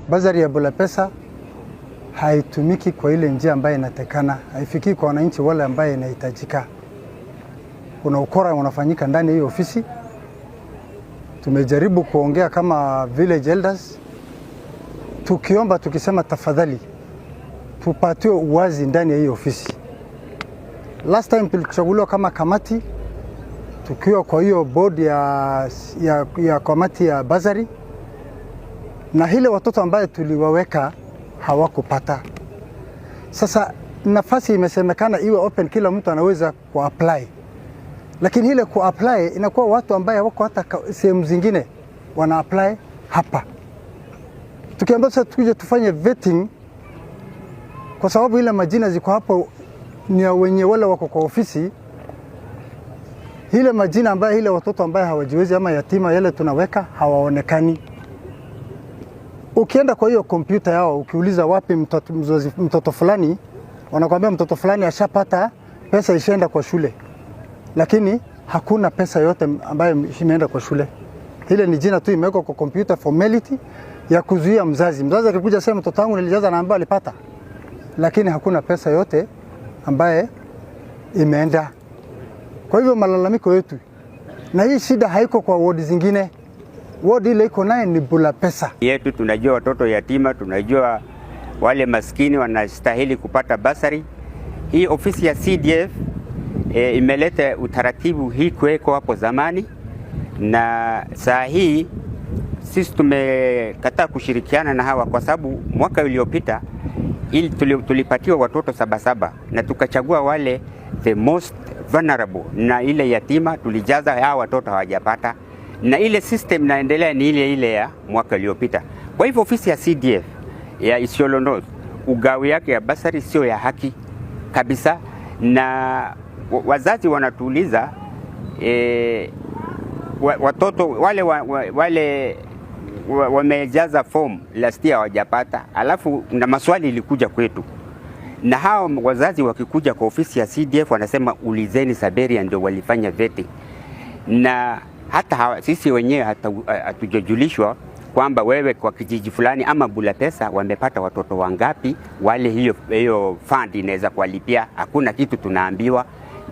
Bazari ya Bulapesa haitumiki kwa ile njia ambayo inatakana, haifiki kwa wananchi wale ambaye inahitajika. Kuna ukora unafanyika ndani ya hiyo ofisi. Tumejaribu kuongea kama village elders, tukiomba tukisema tafadhali tupatiwe uwazi ndani ya hiyo ofisi. Last time tulichaguliwa kama kamati tukiwa kwa hiyo board ya kamati ya bazari, na hile watoto ambaye tuliwaweka hawakupata. Sasa nafasi imesemekana iwe open, kila mtu anaweza kuapply. Lakini hile kuapply inakuwa watu ambaye wako hata sehemu zingine wana apply hapa. Tukiambia sasa tukuje tufanye vetting, kwa sababu ile majina ziko hapo ni wenye wale wako kwa ofisi. Hile majina ambaye hile watoto ambaye hawajiwezi ama yatima yale tunaweka hawaonekani. Ukienda kwa hiyo kompyuta yao ukiuliza wapi mtoto fulani, wanakuambia mtoto fulani ashapata pesa ishaenda kwa shule. Lakini hakuna pesa yote ambayo imeenda kwa shule. Hile ni jina tu imewekwa kwa kompyuta, formality ya kuzuia mzazi. Mzazi akikuja sema mtoto wangu nilijaza na ambaye alipata. Lakini hakuna pesa yote ambaye imeenda. Kwa hivyo malalamiko yetu, na hii shida haiko kwa ward zingine. Ward ile iko naye ni Bulapesa yetu. Tunajua watoto yatima, tunajua wale maskini wanastahili kupata basari. Hii ofisi ya CDF imeleta utaratibu hii kuweko hapo zamani, na saa hii sisi tumekataa kushirikiana na hawa kwa sababu mwaka uliopita ili tulipatiwa watoto 77 na tukachagua wale the most vulnerable, na ile yatima tulijaza, hawa watoto hawajapata, na ile system naendelea ni ile ya mwaka uliopita. Kwa hivyo ofisi ya CDF ya Isiolo North, ugawi yake ya basari sio ya haki kabisa, na wazazi wanatuuliza watoto wale wamejaza form last year hawajapata, alafu na maswali ilikuja kwetu, na hao wazazi wakikuja kwa ofisi ya CDF wanasema ulizeni Saberia ndio walifanya vetting, na hata sisi wenyewe hatujajulishwa kwamba wewe kwa kijiji fulani ama Bulapesa wamepata watoto wangapi, wale hiyo fund inaweza kuwalipia. Hakuna kitu tunaambiwa,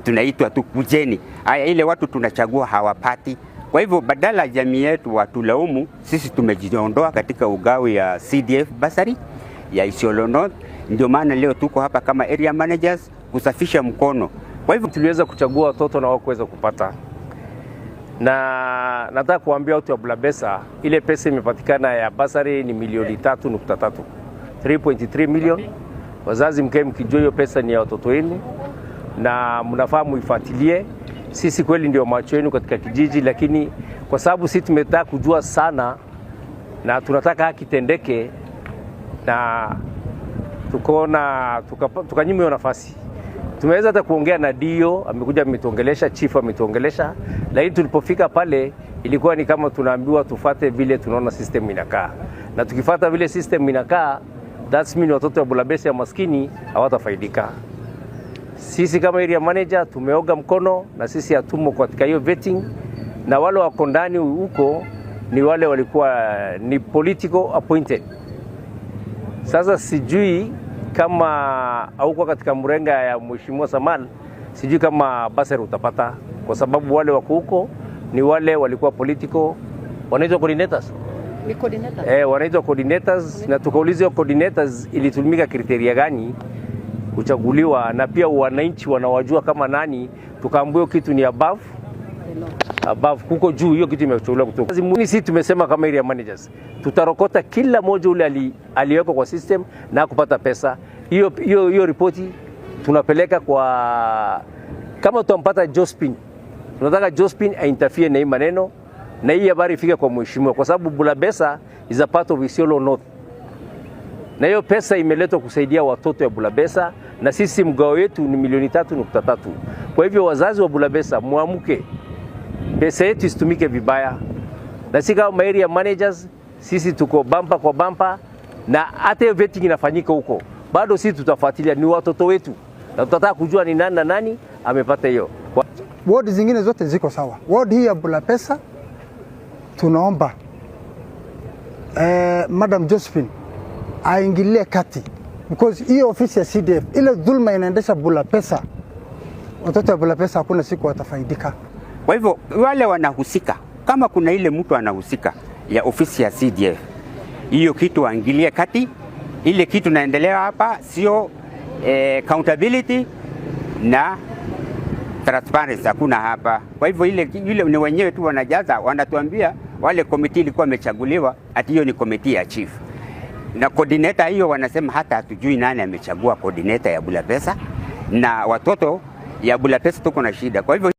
tunaitwa tu kujeni. Haya, ile watu tunachagua hawapati. Kwa hivyo badala jamii yetu watulaumu, sisi tumejiondoa katika ugawi ya CDF basari ya Isiolo North. Ndio maana leo tuko hapa kama area managers kusafisha mkono. Kwa hivyo tuliweza kuchagua watoto na hawakuweza kupata. Na nataka kuambia watu wa Bulapesa, ile pesa imepatikana ya basari ni milioni 3.3. 3.3 million. Wazazi mkae mkijua hiyo pesa ni ya watoto wenu na mnafaa muifuatilie. Sisi kweli ndio macho yenu katika kijiji, lakini kwa sababu sisi tumetaka kujua sana na tunataka haki tendeke, na tukanyima hiyo nafasi. Tumeweza hata kuongea na Dio, amekuja ametuongelesha, chief ametuongelesha, lakini tulipofika pale ilikuwa ni kama tunaambiwa tufate vile tunaona system inakaa. Na tukifuata vile system inakaa, that's mean watoto wa Bulapesa ya maskini hawatafaidika. Sisi kama area manager tumeoga mkono, na sisi hatumo katika hiyo vetting, na wale wako ndani huko ni wale walikuwa ni political appointed. Sasa sijui kama hauko katika mrenga ya Mheshimiwa Samal, sijui kama basari utapata, kwa sababu wale wako huko ni wale walikuwa political, wanaitwa coordinators. Ni coordinators. Wanaitwa coordinators, na tukauliza coordinators ilitumika kriteria gani kuchaguliwa, na pia wananchi wanawajua kama nani. Tukaambiwa kitu ni above kuko juu, hiyo kitu imechukuliwa kutoka. Sisi tumesema kama area managers tutarokota kila moja ule aliweka kwa system na kupata pesa. Hiyo ripoti tunapeleka kwa, kama tumpata Jospin, tunataka Jospin ainterfere na hii maneno, na hii habari ifike kwa mheshimiwa, kwa sababu Bulapesa is a part of Isiolo North, na hiyo pesa imeletwa kusaidia watoto wa Bulapesa, na sisi mgao wetu ni milioni 3.3. Kwa hivyo wazazi wa Bulapesa muamuke, pesa yetu isitumike vibaya, na sisi kama area managers sisi tuko bampa kwa bampa, na hata hiyo vetting inafanyika huko bado sisi tutafuatilia, ni watoto wetu na tutataka kujua ni nani na nani amepata hiyo. Ward zingine zote ziko sawa. Ward hii ya Bulapesa tunaomba Madam Josephine aingilie kati, because hiyo ofisi ya CDF ile dhulma inaendesha Bulapesa. Watoto wa Bulapesa hakuna siku watafaidika. Kwa hivyo wale wanahusika, kama kuna ile mtu anahusika ya ofisi ya CDF, hiyo kitu aingilie kati. Ile kitu naendelea hapa sio accountability na transparency, hakuna hapa. Kwa hivyo ile ni wenyewe tu wanajaza, wanatuambia wale komiti ilikuwa imechaguliwa ati hiyo ni komiti ya chief. Na coordinator hiyo wanasema hata hatujui nani amechagua coordinator ya Bulapesa, na watoto ya Bulapesa tuko na shida. Kwa hivyo